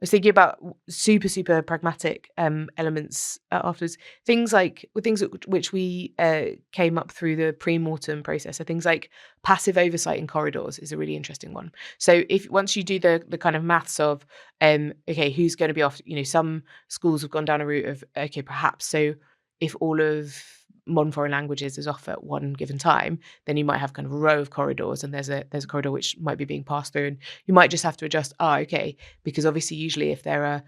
was thinking about super pragmatic elements afterwards. Which we came up through the pre-mortem process. So things like passive oversight in corridors is a really interesting one. So if once you do the kind of maths of okay, who's going to be off? Some schools have gone down a route of okay, perhaps so if all of modern foreign languages is off at one given time, then you might have kind of a row of corridors, and there's a corridor which might be being passed through, and you might just have to adjust. Okay, because obviously usually if there are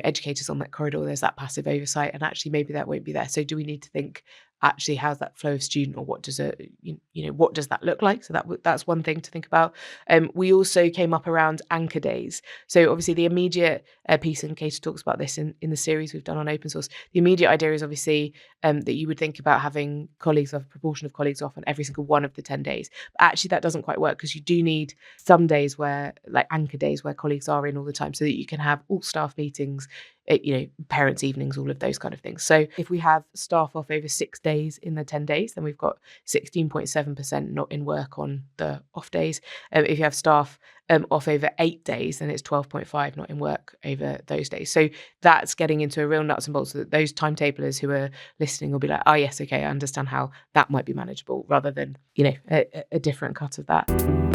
educators on that corridor, there's that passive oversight, and actually maybe that won't be there. So do we need to think actually how's that flow of student, or what does what does that look like? So that's one thing to think about. We also came up around anchor days. So obviously the immediate piece, and Katie talks about this in the series we've done on open source. The immediate idea is obviously that you would think about having a proportion of colleagues off on every single one of the 10 days. But actually that doesn't quite work, because you do need some days where, like anchor days, where colleagues are in all the time, so that you can have all staff meetings, parents' evenings, all of those kind of things. So if we have staff off over 6 days in the 10 days, then we've got 16.7% not in work on the off days. If you have staff off over 8 days, then it's 12.5 not in work over those days. So that's getting into a real nuts and bolts, so that those timetablers who are listening will be like, oh yes, okay, I understand how that might be manageable, rather than a different cut of that.